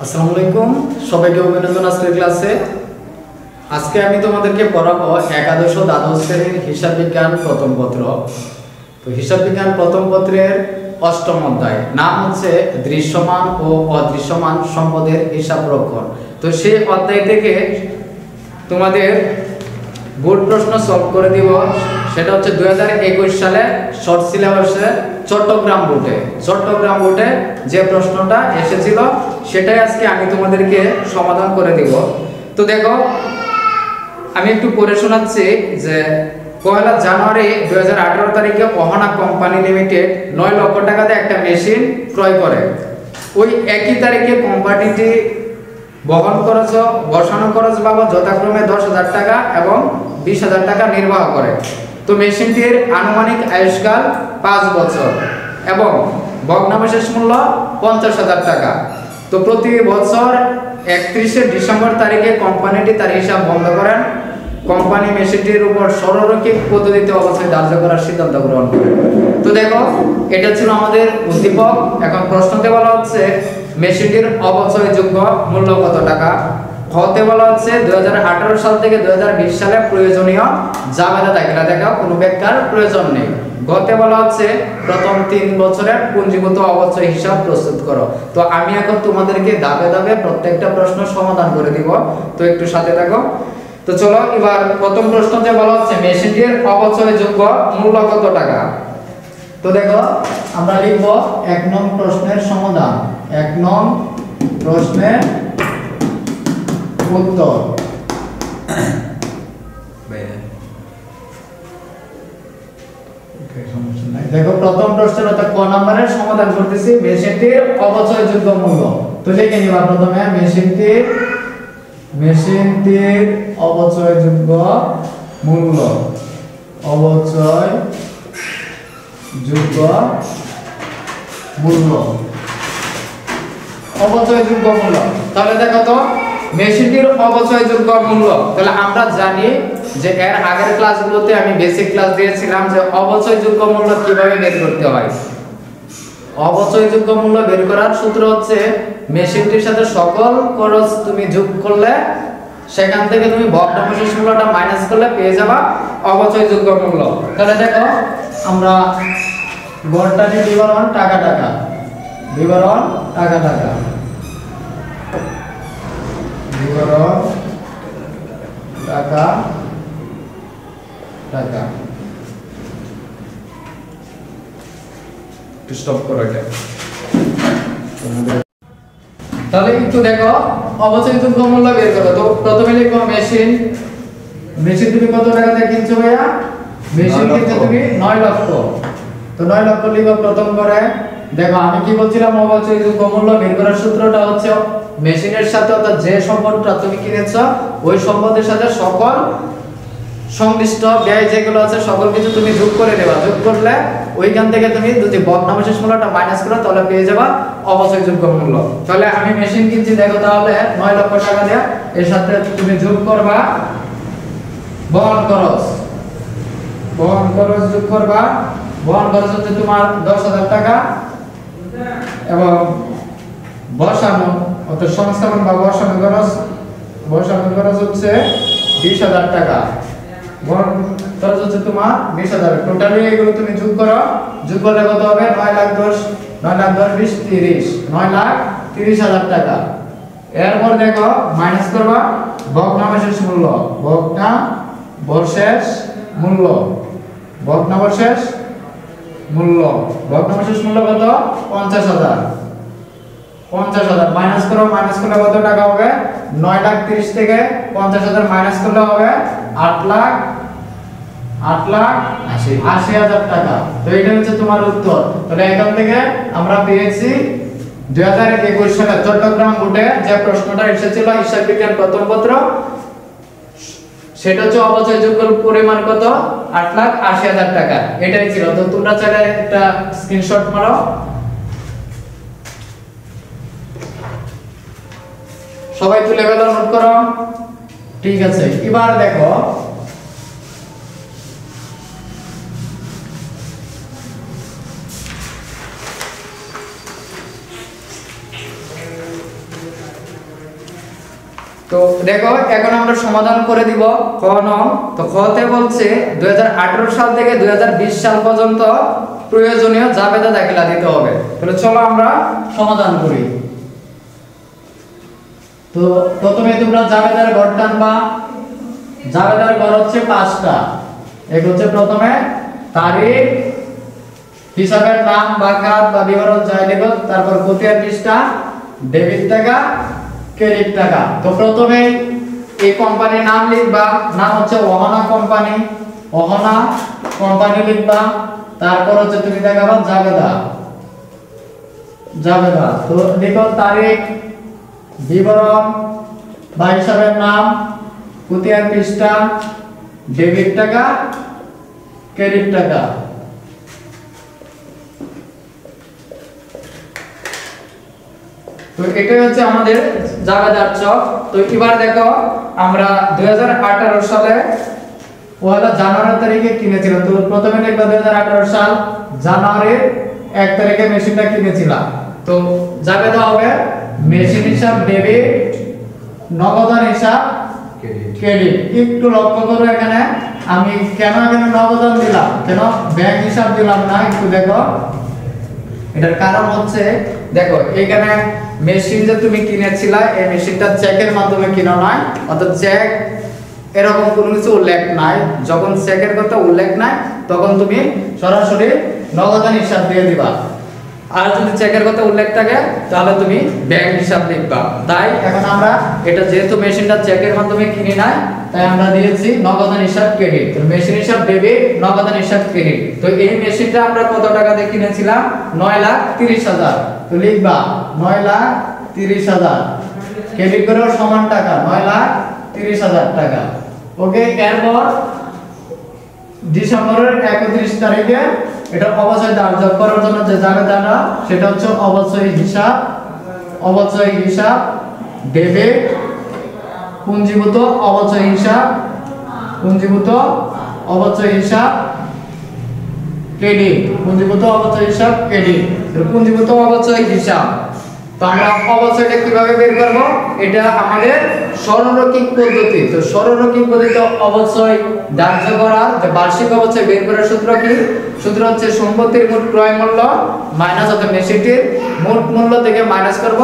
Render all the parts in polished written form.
আসসালামু আলাইকুম, সবাইকে অভিনন্দন আজকের ক্লাসে। আজকে আমি তোমাদেরকে পড়াবো একাদশ ও দ্বাদশ শ্রেণীর হিসাব বিজ্ঞান প্রথম পত্র। তো হিসাব বিজ্ঞান প্রথম পত্রের অষ্টম অধ্যায়, নাম হচ্ছে দৃশ্যমান ও অদৃশ্যমান সম্পদের হিসাব রক্ষণ। তো সেই অধ্যায় থেকে তোমাদের বোর্ড প্রশ্ন সলভ করে দিব। সেটা হচ্ছে 2021 সালে শর্ট সিলেবাসে চট্টগ্রাম বোর্ডে যে প্রশ্নটা এসেছিল সেটাই আজকে আমি তোমাদেরকে সমাধান করে দিব। তো দেখো, আমি একটু পড়ে শোনাচ্ছি যে 1 জানুয়ারি 2018 তারিখে অহনা কোম্পানি লিমিটেড 9 লক্ষ টাকাতে একটা মেশিন ক্রয় করে। ওই একই তারিখে কোম্পানিটি বহন খরচ, বসানো খরচ বাবদ যথাক্রমে 10,000 টাকা এবং 20,000 টাকা নির্বাহ করে। তো মেশিনটির আনুমানিক আয়ুষ্কাল 5 বছর এবং ভগ্নাবশেষ মূল্য 50,000 টাকা। তো প্রতি বছর 31শে ডিসেম্বর তারিখে কোম্পানিটি তার হিসাব বন্ধ করেন। কোম্পানি মেশিনটির উপর সরলরৈখিক পদ্ধতিতে অবশ্যই ধার্য করার সিদ্ধান্ত গ্রহণ করে। তো দেখো, এটা ছিল আমাদের উদ্দীপক। এখন প্রশ্নতে বলা হচ্ছে মেশিনটির অবচয়যোগ্য মূল্য কত টাকা। হতে বলা হচ্ছে 2018 সাল থেকে 2020 সালে প্রয়োজনীয় জাবেদা দাখিলা দেখা, কোনো ব্যাখ্যার প্রয়োজন নেই। গতে বলা হচ্ছে প্রথম 3 বছরের পুঞ্জীভূত অবচয় হিসাব প্রস্তুত করো। তো আমি এখন তোমাদেরকে ধাপে ধাপে প্রত্যেকটা প্রশ্ন সমাধান করে দিব, তো একটু সাথে থাকো। তো চলো, এবার প্রথম প্রশ্নতে বলা হচ্ছে মেশিনটির অবচয়যোগ্য মূল্য কত টাকা। তো দেখো, আমরা লিখব 1 নং প্রশ্নের সমাধান, 1 নং প্রশ্নের উত্তর। দেখো, প্রথম প্রশ্নের অর্থাৎ ক নম্বরের সমাধান করতেছি মেশিনটির অবচয়যোগ্য মূল্য। তো লিখে নিবা প্রথমে মেশিনটির অবচয়যোগ্য মূল্য, অবচয়যোগ্য মূল্য। তাহলে দেখো তো, মেশিনটির অবচয়যোগ্য মূল্য, তাহলে আমরা জানি যে এর আগের ক্লাসগুলোতে আমি বেসিক ক্লাস দিয়েছিলাম যে অবচয়যোগ্য মূল্য কিভাবে বের করতে হয়। অবচয়যোগ্য মূল্য বের করার সূত্র হচ্ছে মেশিনটির সাথে সকল খরচ তুমি যোগ করলে সেখান থেকে তুমি ভগ্নাবশেষ মূল্যটা মাইনাস করলে পেয়ে যাবা অবচয়যোগ্য মূল্য। তাহলে দেখো, আমরা গড়টাটি বিবরণ টাকা টাকা, বিবরণ টাকা টাকা, বিবরণ টাকা টাকা। স্টপ করো এটা। তাহলে একটু দেখো, অবচয়যোগ্য মূল্য বের করো। তো প্রথমে লিখো মেশিন তুমি কত টাকাতে কিনছো ভাইয়া? মেশিন কিনছো তুমি 9 লক্ষ। তো 9 লক্ষ লিখো প্রথম করে। দেখো, আমি কি বলছিলাম, অবচয়যোগ্য মূল্য বের করার সূত্রটা হচ্ছে মেশিনের সাথে অর্থাৎ যে সম্পদটা তুমি কিনেছো ওই সম্পদের সাথে সকল সংশ্লিষ্ট ব্যয় যেগুলো আছে সকল কিছু তুমি যোগ করে দেবা। যোগ করলে ওইখান থেকে তুমি যদি ভগ্নাবশেষ মূল্যটা মাইনাস করো তাহলে পেয়ে যাবা অবচয়যোগ্য মূল্য। তাহলে আমি মেশিন কিনছি, দেখো তাহলে 9 লক্ষ টাকা দিয়ে এর সাথে তুমি যোগ করবা বহন খরচ যোগ করবা। বহন খরচ হচ্ছে তোমার 10,000 টাকা এবং বসানো অর্থাৎ সংস্থাপন বা বসানো খরচ হচ্ছে 20,000 টাকা। বহন খরচ হচ্ছে তোমার 20,000। টোটালি এগুলো তুমি যোগ করো, যোগ করলে কত হবে? 9,10,20,30,000 টাকা। এরপর দেখো মাইনাস করবা ভগ্নাবশেষ মূল্য, ভগ্নাবশেষ মূল্য কত? 50,000। মাইনাস করো, মাইনাস করলে কত টাকা হবে? 9,30,000 থেকে 50,000 মাইনাস করলে হবে 8,80,000 টাকা। তো এটা হচ্ছে তোমার উত্তর। তাহলে এখান থেকে আমরা পেয়েছি 2021 সালে চট্টগ্রাম বোর্ডে যে প্রশ্নটা এসেছিল হিসাব বিজ্ঞান প্রথম পত্র, সেটা হচ্ছে অবচয়যোগ্য পরিমাণ কত? 8,80,000 টাকা। এটাই ছিল। তো তোমরা চাইলে একটা স্ক্রিনশট মারো। সবাই তুলে ফেলো, নোট করো। ঠিক আছে, এবার দেখো তো দেখো এখন আমরা সমাধান করে দিব ক নং। তো খতে বলছে 2018 সাল থেকে 2020 সাল পর্যন্ত প্রয়োজনীয় জাবেদা দাখিলা দিতে হবে। তাহলে চলো আমরা সমাধান করি। তো প্রথমে তোমরা জাবেদার ঘর টানবা। জাবেদার ঘর হচ্ছে 5টা। এক হচ্ছে প্রথমে তারিখ, হিসাবের নাম বা খাত বা বিবরণ যাই লিখব, তারপর খতিয়ান পৃষ্ঠা, ডেবিট টাকা, ক্রেডিট টাকা। তো প্রথমে এই কোম্পানির নাম লিখবা, নাম হচ্ছে ওহানা কোম্পানি, ওহানা কোম্পানি লিখবা। তারপর হচ্ছে তুমি দেখাবা জাবেদা, জাবেদা। তো লিখো তারিখ, বিবরণ বা হিসাবের নাম, খতিয়ান পৃষ্ঠা, ডেবিট টাকা, ক্রেডিট টাকা। তো এটাই হচ্ছে আমাদের জাবেদার চক। তো এবার দেখো আমরা 2018 সালে পয়লা জানুয়ারি তারিখে কিনেছিলাম। তো প্রথমে লিখবা 2018 সাল জানুয়ারির 1 তারিখে মেশিনটা কিনেছিলাম। তো জাবেদা হবে মেশিন হিসাব ডেবিট, নগদান হিসাব ক্রেডিট। একটু লক্ষ্য করো এখানে আমি কেন এখানে নগদান দিলাম, কেন ব্যাংক হিসাব দিলাম না, একটু দেখো। এটার কারণ হচ্ছে দেখো এখানে মেশিন যে তুমি কিনেছিলা এই মেশিনটা চেকের মাধ্যমে কিনো নয়, অর্থাৎ চেক এরকম কোনো কিছু উল্লেখ নাই। যখন চেকের কথা উল্লেখ নাই তখন তুমি সরাসরি নগদান হিসাব দিয়ে দিবা। আর যদি চেকের কথা উল্লেখ থাকে তাহলে তুমি ব্যাংক হিসাব লিখবা। তাই এখন আমরা এটা যেহেতু মেশিনটা চেকের মাধ্যমে কিনি নাই, তাই আমরা দিয়েছি নগদান হিসাব ক্রেডিট। তো মেশিন হিসাব ডেবিট, নগদান হিসাব ক্রেডিট। তো এই মেশিনটা আমরা কত টাকা দিয়ে কিনেছিলাম? 9,30,000। তো লিখবা 9,30,000 ক্রেডিট করেও সমান টাকা 9,30,000 টাকা। ওকে, এরপর ডিসেম্বরের 31 তারিখে এটা অবশ্যই ধার্য করার জন্য যে জাবেদাটা সেটা হচ্ছে অবশ্যই হিসাব, অবশ্যই হিসাব ডেবিট, পুঞ্জীভূত অবশ্যই হিসাব, পুঞ্জীভূত অবশ্যই হিসাব ক্রেডিট, পুঞ্জীভূত অবশ্যই হিসাব ক্রেডিট। পুঞ্জীভূত অবশ্যই হিসাব। তো আমরা অবশ্যইটা কিভাবে বের করব? এটা আমাদের সরলরৈখিক পদ্ধতি। তো সরলরৈখিক পদ্ধতিতে অবশ্যই ধার্য করার যে বার্ষিক অবশ্যই বের করার সূত্র কি? সূত্র হচ্ছে সম্পত্তির মোট ক্রয় মূল্য মাইনাস অর্থাৎ মেশিনটির মোট মূল্য থেকে মাইনাস করব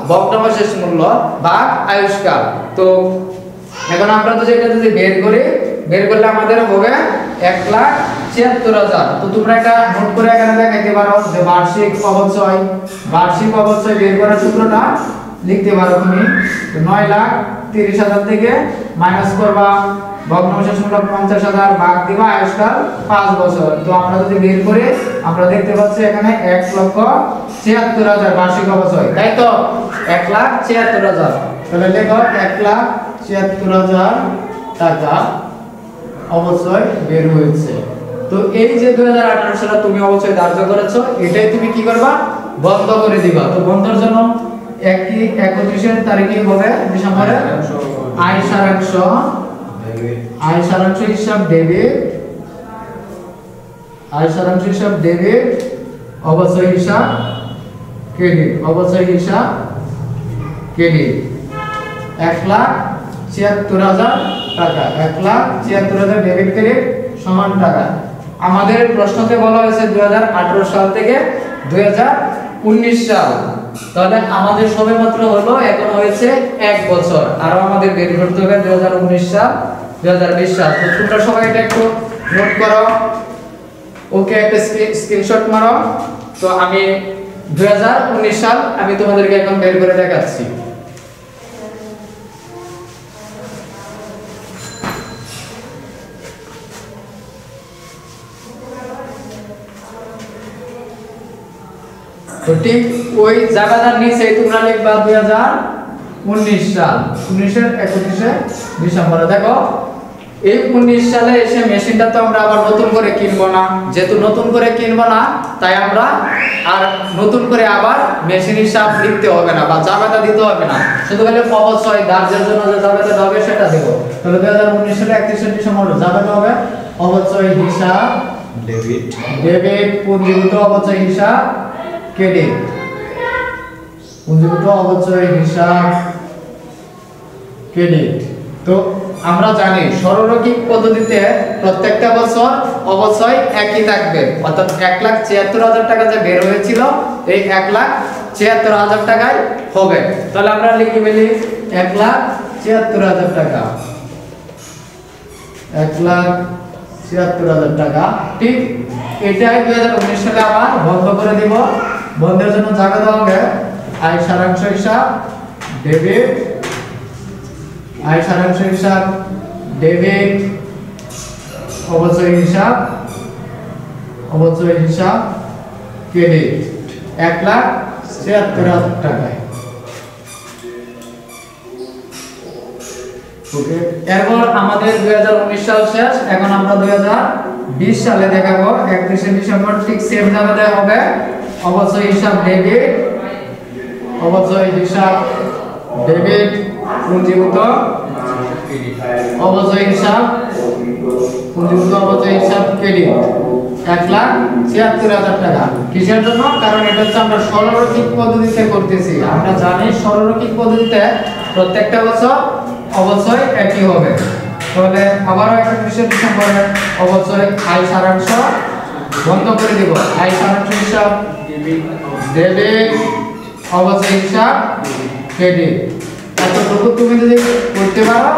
ভগ্নাবশেষ মূল্য ভাগ আয়ুষ্কাল। তো এখন আমরা তো যেটা যদি বের করি, বের করলে আমাদের হবে 1,76,000। তো তোমরা এটা নোট করে এখানে দেখাইতে পারো যে বার্ষিক অবশ্যই, বার্ষিক অবশ্যই বের করার সূত্রটা লিখতে পারো তুমি। 9,30,000 থেকে মাইনাস করবা ভগ্নাবশেষ মূল্য 50,000 ভাগ দিবা আয়ুষ্কাল 5 বছর। তো আমরা যদি বের করি আমরা দেখতে পাচ্ছি এখানে 1,76,000 বার্ষিক অবশ্যই, তাই তো 1,76,000। তাহলে দেখো 1,76,000 টাকা অবশ্যই বের হয়েছে। তো এই যে 2018 সালে তুমি অবশ্যই ধার্য করেছো, এটাই তুমি কি করবা? বন্ধ করে দিবা। তো বন্ধের জন্য 31 তারিখে হবে ডিসেম্বরে আয় সারাংশ, আয় সারাংশ হিসাব ডেবিট, আয় সারাংশ হিসাব ডেবিট, অবশ্যই হিসাব ক্রেডিট, অবশ্যই হিসাব ক্রেডিট। 1,76,000 টাকা, 1,76,000 ডেবিট ক্রেডিট সমান টাকা। আমাদের প্রশ্নতে বলা হয়েছে 2018 সাল থেকে 2019 সাল। তাহলে আমাদের সবেমাত্র হলো এখন হয়েছে 1 বছর, আর আমাদের বের করতে হবে 2019 সাল 2020 সাল। তো তোমরা সবাই এটা একটু নোট করো। ওকে, একটা স্ক্রিনশট মারো। তো আমি 2019 সাল আমি তোমাদেরকে এখন বের করে দেখাচ্ছি। তো ঠিক ওই জায়গাটার নিচে তোমরা লিখবা 2019 সাল, 31 ডিসেম্বরে। দেখো এই 19 সালে এসে মেশিনটা তো আমরা আবার নতুন করে কিনবো না, যেহেতু নতুন করে কিনবো না তাই আমরা আর নতুন করে আবার মেশিন হিসাব লিখতে হবে না বা জাবেদা দিতে হবে না, শুধু খালি অবশ্যই ধার্যের জন্য যে জাবেদা হবে সেটা দেব। তাহলে 2019 সালে 31 ডিসেম্বর জাবেদা হবে অবশ্যই হিসাব ডেবিট, ডেবিট পুঞ্জীভূত অবশ্যই হিসাব ক্রেডিট, পুঞ্জীভূত অবশ্যই হিসাব ক্রেডিট। তো আমরা জানি সরলরৈখিক পদ্ধতিতে প্রত্যেকটা বছর অবশ্যই একই থাকবে, অর্থাৎ 1,76,000 টাকা যে বের হয়েছিল এই 1,76,000 টাকায় হবে। তাহলে আমরা লিখে ফেলি 1,76,000 টাকা, 1,76,000 টাকা। ঠিক এটাই 2019 সালে আবার বন্ধ করে দিব। বন্ধের জন্য জায়গা দেওয়া হবে আয় সারাংশ হিসাব ডেবিট, আয় সারাংশ হিসাব ডেবিট, অবচয় হিসাব ক্রেডিট 1,76,000 টাকায়। ওকে, এরপর আমাদের 2019 সাল শেষ, এখন আমরা 2020 সালে দেখাবো। 31শে ডিসেম্বর ঠিক সেম জায়গায় হবে অবচয় হিসাব ডেবিট, পুঞ্জীভূত অবচয় হিসাব ক্রেডিট 1,76,000 টাকা। কিসের জন্য? কারণ এটা হচ্ছে আমরা সরলরৈখিক পদ্ধতিতে করতেছি। আমরা জানি সরলরৈখিক পদ্ধতিতে প্রত্যেকটা বছর অবশ্যই একই হবে। তাহলে আবারও 31শে ডিসেম্বরে অবশ্যই আয় সারাংশ বন্ধ করে দিব। আয় সারাংশ হিসাব ডেবিট, অবচয় হিসাব ক্রেডিট। এতটুকু তুমি যদি করতে পারো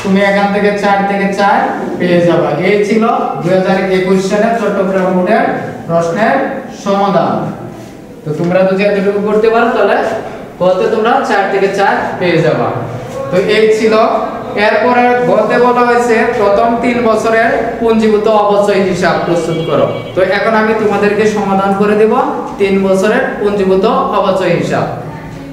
তুমি এখান থেকে 4 থেকে 4 পেয়ে যাবে। এই ছিল 2021 সালের চট্টগ্রাম বোর্ডের প্রশ্নের সমাধান। তো তোমরা যদি এতটুকু করতে পারো তাহলে কত তোমরা 4 থেকে 4 পেয়ে যাবে। তো এই ছিল। এরপরে বলতে বলা হয়েছে প্রথম 3 বছরের পুঞ্জীভূত অবচয় হিসাব প্রস্তুত করো। তো এখন আমি তোমাদেরকে সমাধান করে দেব 3 বছরের পুঞ্জীভূত অবচয় হিসাব।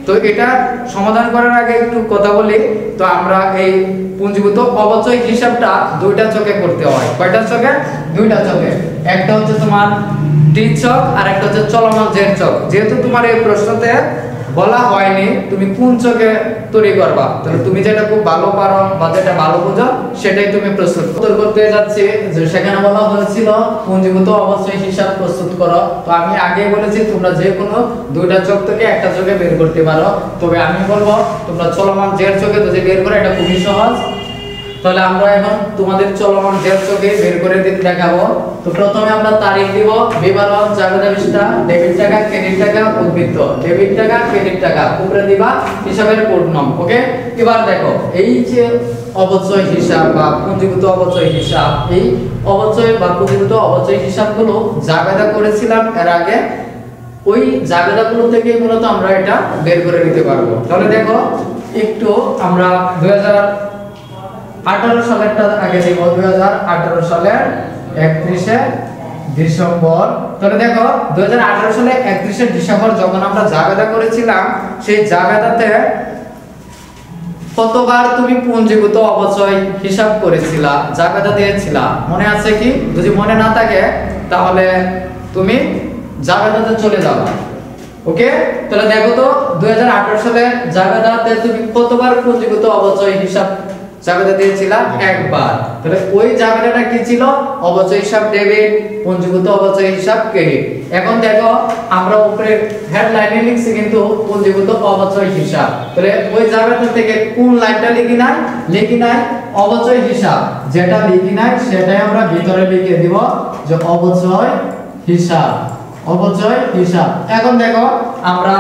তো এটা সমাধান করার আগে একটু কথা বলি। তো আমরা এই পুঞ্জীভূত অবচয় হিসাবটা দুইটা চোখে করতে হয়। কয়টা চোখে? দুইটা চোখে। একটা হচ্ছে তোমার টি চক আর একটা হচ্ছে চলমান জেড চক। যেহেতু তোমার এই প্রশ্নতে বলা হয়নি তুমি কোন চোখে তৈরি করবা, তাহলে তুমি যেটা খুব ভালো পারো বা যেটা ভালো বোঝো সেটাই তুমি প্রস্তুত করতে যাচ্ছি। যে সেখানে বলা হয়েছিল পুঞ্জীভূত অবচয় হিসাব প্রস্তুত করো। তো আমি আগেই বলেছি তোমরা যে কোনো দুইটা চোখ থেকে একটা চোখে বের করতে পারো। তবে আমি বলবো তোমরা চলমান জেড চোখে যদি বের করো এটা খুবই সহজ। তাহলে আমরা এখন তোমাদের চলমান জেড চোখে বের করে দেখাবো। তো প্রথমে আমরা তারিখ দিব, বিবরণ, জাবেদা পৃষ্ঠা, ডেবিট টাকা, ক্রেডিট টাকা, উদ্বৃত্ত, ডেবিট টাকা, ক্রেডিট টাকা, উপরে দিবা হিসাবের কোড নাম। ওকে, এবার দেখো এই যে অবচয় হিসাব বা পুঞ্জীভূত অবচয় হিসাব, এই অবচয় বা পুঞ্জীভূত অবচয় হিসাবগুলো জাবেদা করেছিলাম এর আগে। ওই জাবেদাগুলো থেকে মূলত আমরা এটা বের করে নিতে পারবো। তাহলে দেখো একটু আমরা 2018 সালেরটা আগে দেব। 2018 সালের 31শে ডিসেম্বর। তাহলে দেখো 2018 সালে 31শে ডিসেম্বর যখন আমরা জাবেদা করেছিলাম সেই জাবেদাতে কতবার তুমি পুঞ্জীভূত অবচয় হিসাব করেছিলা, জাবেদা দিয়েছিলা, মনে আছে কি? যদি মনে না থাকে তাহলে তুমি জাবেদাতে চলে যাবা। ওকে, তাহলে দেখো তো 2018 সালে জাবেদাতে তুমি কতবার পুঞ্জীভূত অবচয় হিসাব জাবেদা দিয়েছিলা? একবার। তাহলে ওই জাবেদাটা কি ছিল? অবচয় হিসাব ডেবিট, পুঞ্জীভূত অবচয় হিসাব ক্রেডিট। এখন দেখো আমরা উপরে হেডলাইনে লিখছি কিন্তু পুঞ্জীভূত অবচয় হিসাব। তাহলে ওই জাবেদা থেকে কোন লাইনটা লিখি নাই অবচয় হিসাব। যেটা লিখি নাই সেটাই আমরা ভিতরে লিখে দিব যে অবচয় হিসাব। এখন দেখো আমরা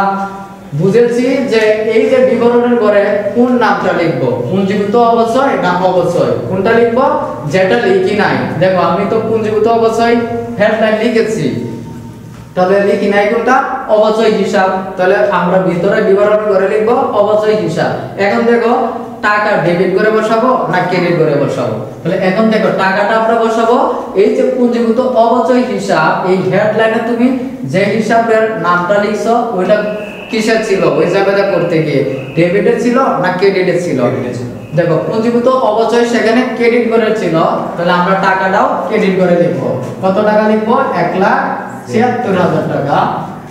বুঝেছি যে এই যে বিবরণের পরে কোন নামটা লিখবো, পুঞ্জীভূত অবচয় না অবচয়, কোনটা লিখবো? যেটা লিখি নাই। দেখো আমি তো পুঞ্জীভূত অবচয় হেডলাইন লিখেছি, তাহলে লিখি নাই কোনটা? অবচয় হিসাব। তাহলে আমরা ভিতরে বিবরণ করে লিখবো অবচয় হিসাব। এখন দেখো টাকা ডেবিট করে বসাবো না ক্রেডিট করে বসাবো? তাহলে এখন দেখো টাকাটা আমরা বসাবো এই যে পুঞ্জীভূত অবচয় হিসাব। এই হেডলাইনে তুমি যে হিসাবের নামটা লিখছো ওইটা কিসের ছিল? ওই জাবেদা করতে গিয়ে ডেবিটের ছিল না ক্রেডিটের ছিল? দেখো পুঞ্জীভূত অবচয় সেখানে ক্রেডিট করে ছিল, তাহলে আমরা টাকাটাও ক্রেডিট করে লিখবো। কত টাকা লিখবো? 1,76,000 টাকা।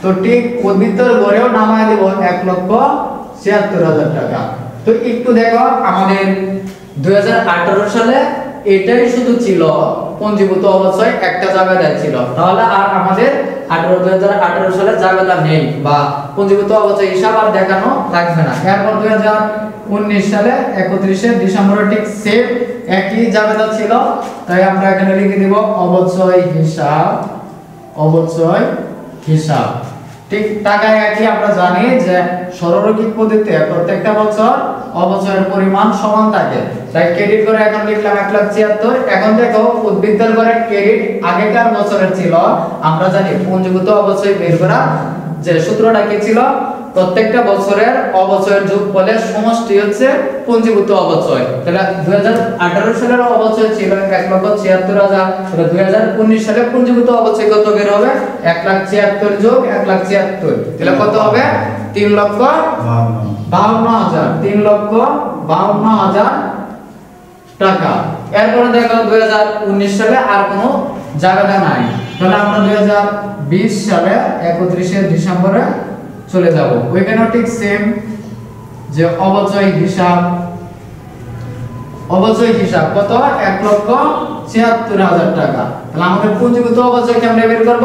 তো ঠিক উদ্বৃত্তের ঘরেও নামায় দেব 1,76,000 টাকা। তো একটু দেখো আমাদের 2018 সালে এটাই শুধু ছিল পঞ্জীভূত অবচয় একটা জাবেদায় ছিল, তাহলে আর আমাদের 2018 সালে জাবেদা নেই বা পঞ্জীভূত অবচয় হিসাব আর দেখানো লাগবে না। এরপর 2019 সালে 31 ডিসেম্বরে ঠিক সেম একই জাবেদা ছিল, তাই আমরা এখানে লিখে দিব অবচয় হিসাব, অবচয় হিসাব। ঠিক টাকায় একই, আমরা জানি যে সরলরৈখিক পদ্ধতিতে প্রত্যেকটা বছর অবচয়ের পরিমাণ সমান থাকে, তাই ক্রেডিট করে এখন লিখলাম 1,76,000। এখন দেখো উদ্বৃত্তের করে ক্রেডিট আগেকার বছরের ছিল, আমরা জানি পঞ্জীভূত অবচয় বের করা যে সূত্রটা কি ছিল, প্রত্যেকটা বছরের অবচয়ের যোগফলের সমষ্টি হচ্ছে পঞ্জীভূত অবচয়। তাহলে 2018 সালের অবচয় ছিল 1,76,000, তাহলে 2019 সালে পঞ্জীভূত অবচয় কত বের হবে? 1,76,000 যোগ 1,76,000, তাহলে কত হবে? 3,52,000, 3,52,000 টাকা। এরপরে দেখো 2019 সালে আর কোনো জাবেদা নাই, তাহলে আমরা 2020 সালে 31 ডিসেম্বরে চলে যাব। ওইখানেও ঠিক সেম যে অবচয় হিসাব, অবচয় হিসাব কত? 1,76,000 টাকা। তাহলে আমাদের পুঁজিগত অবচয় কেমনে বের করব?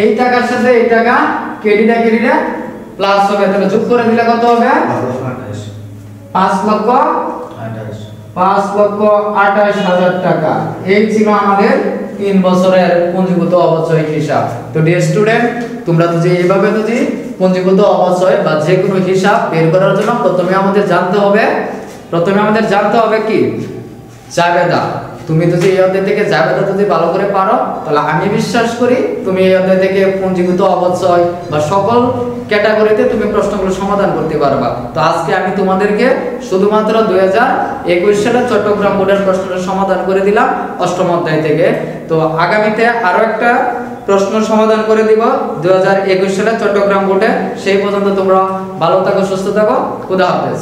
এই টাকার সাথে এই টাকা ক্রেডিটে প্লাস হবে, তাহলে যোগ করে দিলে কত হবে? 5,28,000 টাকা। এই ছিল আমাদের 3 বছরের পুঁজিগত অবচয় হিসাব। তো ডিয়ার স্টুডেন্ট, তোমরা তো যে এইভাবে তো যে পুঁজিগত অবচয় বা যে কোনো হিসাব বের করার জন্য প্রথমে আমাদের জানতে হবে কি? জাবেদা। তুমি যদি এই অধ্যায় থেকে জাবেদা যদি ভালো করে পারো, তাহলে আমি বিশ্বাস করি তুমি এই অধ্যায় থেকে পুঁজিগত অবচয় বা সকল ক্যাটাগরিতে তুমি প্রশ্নগুলো সমাধান করতে পারবা। তো আজকে আমি তোমাদেরকে শুধুমাত্র 2021 সালে চট্টগ্রাম বোর্ডের প্রশ্নের সমাধান করে দিলাম 8ম অধ্যায় থেকে। তো আগামীতে আরো একটা প্রশ্ন সমাধান করে দিব 2021 সালে চট্টগ্রাম বোর্ডে। সেই পর্যন্ত তোমরা ভালো থাকো, সুস্থ থাকো। খুদা হাফেজ।